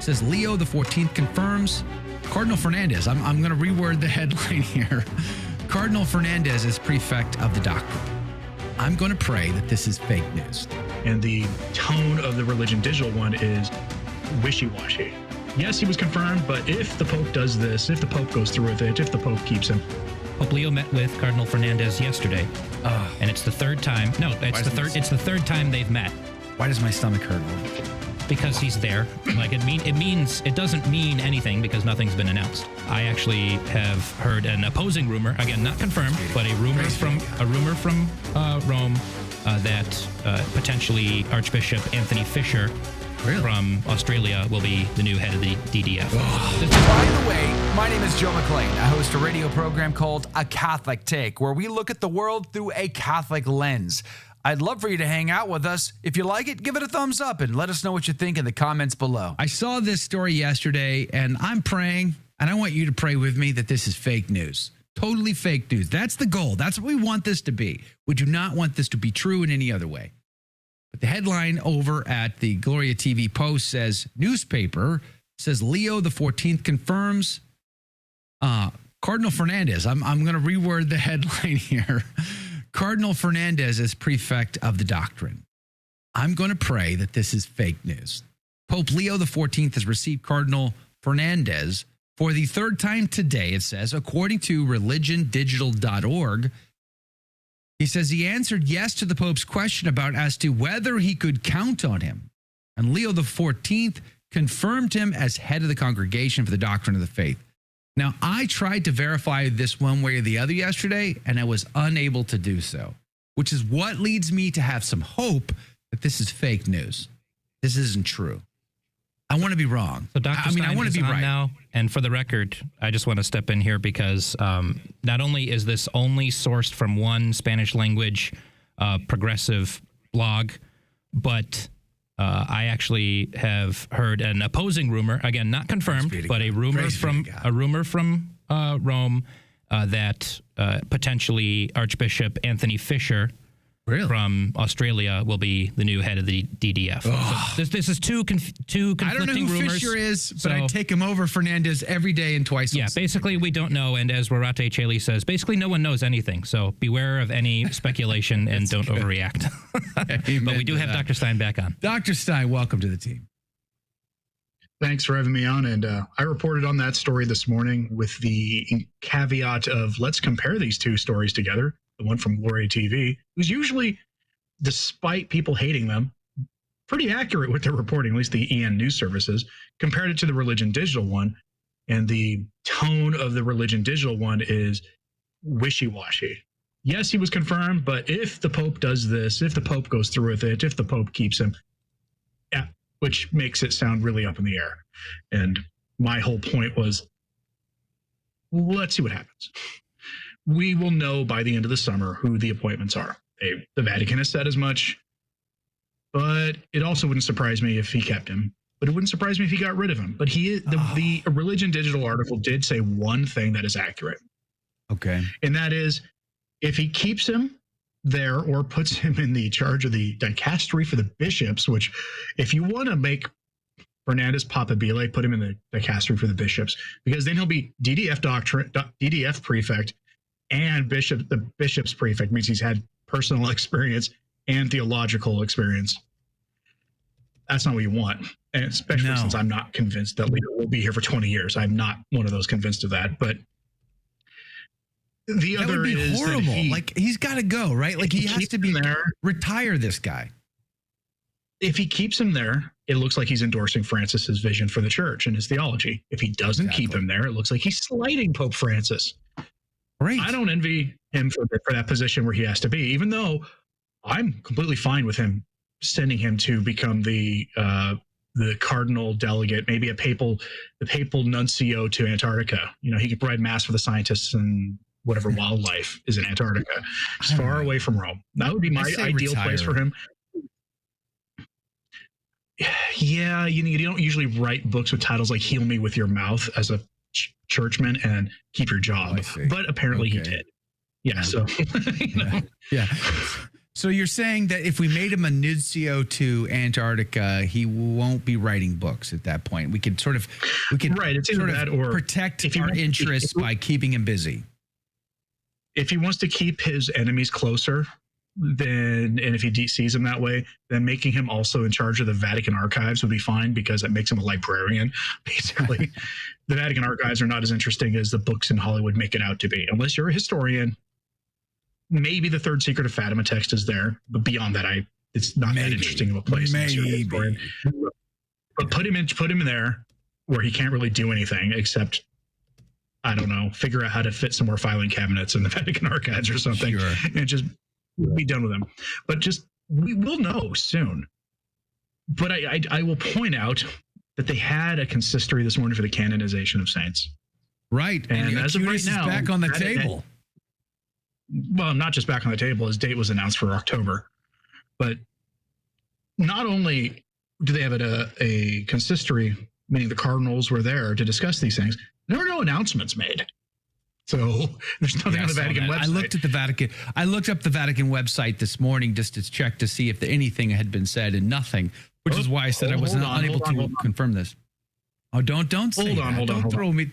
It says Leo XIV confirms Cardinal Fernández. I'm going to reword the headline here. Cardinal Fernández is prefect of the Doctrine. I'm going to pray that this is fake news. And the tone of the Religion Digital one is wishy-washy. Yes, he was confirmed, but if the Pope does this, if the Pope goes through with it, if the Pope keeps him. Pope Leo met with Cardinal Fernández yesterday, and it's the third time. No, it's the third time they've met. Why does my stomach hurt? Because he's there. Like it doesn't mean anything because nothing's been announced. I actually have heard an opposing rumor, again not confirmed, but a rumor from Rome that potentially Archbishop Anthony Fisher from Australia will be the new head of the DDF. By the way, my name is Joe McLean. I host a radio program called A Catholic Take, where we look at the world through a Catholic lens. I'd love for you to hang out with us. If you like it, give it a thumbs up and let us know what you think in the comments below. I saw this story yesterday, and I'm praying, and I want you to pray with me that this is fake news. Totally fake news. That's the goal. That's what we want this to be. We do not want this to be true in any other way. But the headline over at the Gloria TV Post says, newspaper says Leo XIV confirms Cardinal Fernández. I'm going to reword the headline here. Cardinal Fernández is prefect of the Doctrine. I'm going to pray that this is fake news. Pope Leo XIV has received Cardinal Fernández for the third time today, it says, according to religiondigital.org. He says he answered yes to the Pope's question about as to whether he could count on him. And Leo XIV confirmed him as head of the Congregation for the Doctrine of the Faith. Now, I tried to verify this one way or the other yesterday, and I was unable to do so, which is what leads me to have some hope that this is fake news. This isn't true. I want to be wrong. So Dr. Stein I want to be on right now. And for the record, I just want to step in here because not only is this only sourced from one Spanish language progressive blog, but I actually have heard an opposing rumor, again not confirmed, but a rumor from Rome that potentially Archbishop Anthony Fisher from Australia will be the new head of the DDF. So this is two conflicting rumors. I don't know who Fisher is, but I take him over Fernández every day and twice. Yeah, basically we don't know, and as Warate Cheli says, basically no one knows anything. So beware of any speculation and don't overreact. But we do have Dr. Stein back on. Dr. Stein, welcome to the team. Thanks for having me on. And I reported on that story this morning with the caveat of let's compare these two stories together. The one from Gloria TV, who's usually, despite people hating them, pretty accurate with their reporting, at least the EN news services, compared it to the Religion Digital one. And the tone of the Religion Digital one is wishy-washy. Yes, he was confirmed, but if the Pope does this, if the Pope goes through with it, if the Pope keeps him, yeah, which makes it sound really up in the air. And my whole point was, let's see what happens. We will know by the end of the summer who the appointments are. The Vatican has said as much, but it also wouldn't surprise me if he kept him. But it wouldn't surprise me if he got rid of him. But the Religion Digital article did say one thing that is accurate. Okay. And that is, if he keeps him there or puts him in the charge of the dicastery for the bishops, which if you want to make Fernández Papabile, put him in the dicastery for the bishops, because then he'll be DDF prefect, and the bishop's prefect, means he's had personal experience and theological experience. That's not what you want, and especially since I'm not convinced that Leo will be here for 20 years. I'm not one of those convinced of that. But the that other would be is horrible. That he's got to go, right? Like he has to be there. Retire this guy. If he keeps him there, it looks like he's endorsing Francis's vision for the church and his theology. If he doesn't keep him there, it looks like he's slighting Pope Francis. Right. I don't envy him for that position where he has to be, even though I'm completely fine with him sending him to become the cardinal delegate, maybe the papal nuncio to Antarctica. You know, he could provide mass for the scientists and whatever wildlife is in Antarctica, just far away from Rome. That would be my ideal place for him. Yeah, you don't usually write books with titles like "Heal Me with Your Mouth" as a churchman and keep your job, but apparently he did. Yeah, so Yeah. So you're saying that if we made him a nuncio to Antarctica, he won't be writing books at that point. We could Right, it's either sort that of or protect if he our wants- interests by keeping him busy. If he wants to keep his enemies closer, then, and if he sees them that way, then making him also in charge of the Vatican Archives would be fine, because it makes him a librarian. Basically, the Vatican Archives are not as interesting as the books in Hollywood make it out to be. Unless you're a historian, maybe the Third Secret of Fatima text is there, but beyond that, it's not that interesting of a place. unless you're a historian. But put him in there where he can't really do anything except, I don't know, figure out how to fit some more filing cabinets in the Vatican Archives or something, Sure. and just be done with him. But just, we will know soon. But I will point out that they had a consistory this morning for the canonization of saints. Right. And as of right Acutis is now, back on the table. Well, not just back on the table, his date was announced for October. But not only do they have a consistory, meaning the cardinals were there to discuss these things, there were no announcements made. So there's nothing on the Vatican website. I looked at the Vatican. I looked up the Vatican website this morning just to check to see if anything had been said, and nothing, which is why I said I was unable to confirm this. Oh, don't say that.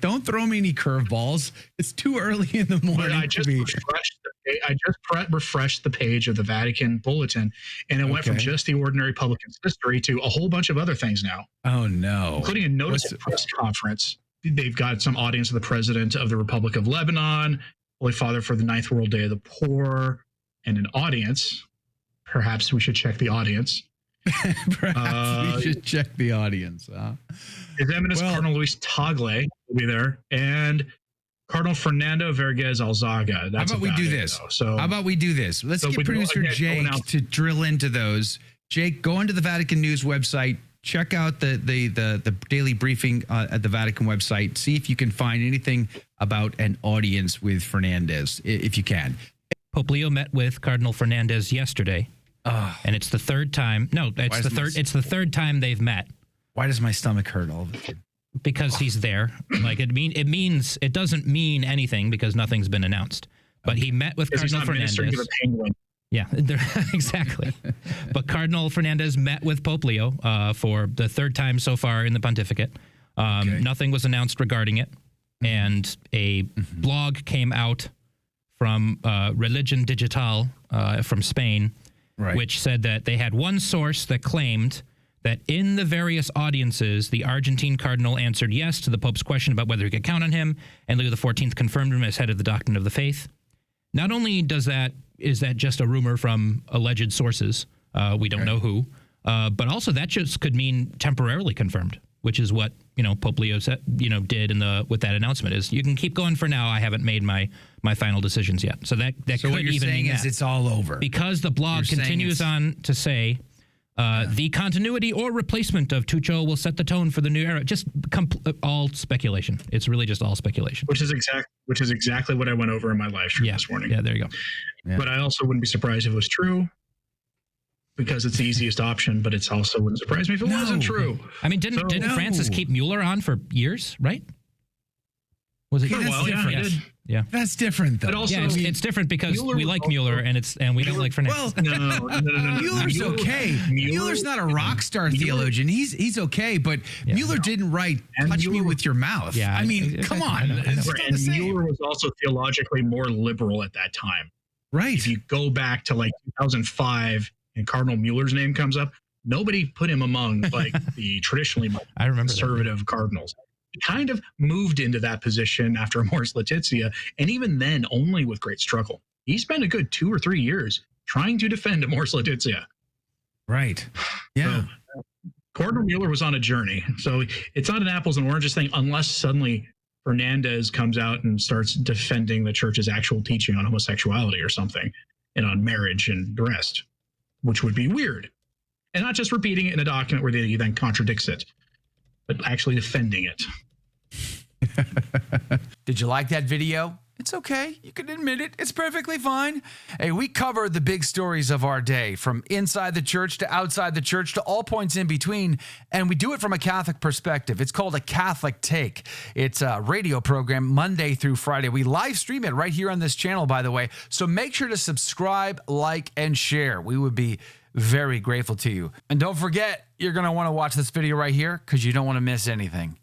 Don't throw me any curveballs. It's too early in the morning. I just refreshed the page of the Vatican bulletin, and it went from just the ordinary public consistory to a whole bunch of other things now. Oh no! Including a notice of press conference. They've got some audience of the President of the Republic of Lebanon, Holy Father for the Ninth World Day of the Poor, and an audience. Perhaps we should check the audience. Perhaps we should check the audience. His Eminence Cardinal Luis Tagle will be there, and Cardinal Fernando Vergez Alzaga. How about we do this? How about we do this? Let's get producer Jake to drill into those. Jake, go onto the Vatican News website. Check out the daily briefing at the Vatican website. See if you can find anything about an audience with Fernandez, if you can. Pope Leo met with Cardinal Fernandez yesterday, and it's the third time. No, it's the third time they've met. Why does my stomach hurt all of a sudden? Because he's there. Like it doesn't mean anything because nothing's been announced. But he met with Cardinal Fernandez. Yeah, exactly. But Cardinal Fernandez met with Pope Leo for the third time so far in the pontificate. Nothing was announced regarding it. And a blog came out from Religion Digital from Spain, which said that they had one source that claimed that in the various audiences, the Argentine cardinal answered yes to the Pope's question about whether he could count on him, and Leo XIV confirmed him as head of the Doctrine of the Faith. Not only is that just a rumor from alleged sources, we don't know who, but also that just could mean temporarily confirmed, which is what Pope Leo said, did with that announcement. Is you can keep going for now. I haven't made my final decisions yet. So that could what you're even saying mean is it's all over, because the blog continues on to say. The continuity or replacement of Tucho will set the tone for the new era. Just all speculation. It's really just all speculation. Which is exactly what I went over in my live stream this morning. Yeah, there you go. Yeah. But I also wouldn't be surprised if it was true, because it's the easiest option. But it's also wouldn't surprise me if it wasn't true. I mean, didn't Francis keep Mueller on for years? Right? Was it? For a while, yeah, he did. Yeah, that's different though. But also, it's different because we like Mueller and we don't like Fernandez. Well, no. Mueller's okay. Mueller's not a rock star theologian. He's okay, but Mueller didn't write "touch me with your mouth." Yeah, I mean, come on. And Mueller was also theologically more liberal at that time. Right. If you go back to like 2005 and Cardinal Mueller's name comes up, nobody put him among like the traditionally conservative cardinals. He kind of moved into that position after Amoris Laetitia, and even then only with great struggle. He spent a good 2 or 3 years trying to defend Amoris Laetitia. Right. Yeah. So, Cardinal Mueller was on a journey. So it's not an apples and oranges thing unless suddenly Fernandez comes out and starts defending the church's actual teaching on homosexuality or something, and on marriage and the rest, which would be weird. And not just repeating it in a document where he then contradicts it, but actually defending it. Did you like that video? It's okay. You can admit it. It's perfectly fine. Hey, we cover the big stories of our day, from inside the church to outside the church to all points in between, and we do it from a Catholic perspective. It's called A Catholic Take. It's a radio program Monday through Friday. We live stream it right here on this channel, by the way, so make sure to subscribe, like, and share. We would be very grateful to you. And don't forget, you're going to want to watch this video right here because you don't want to miss anything.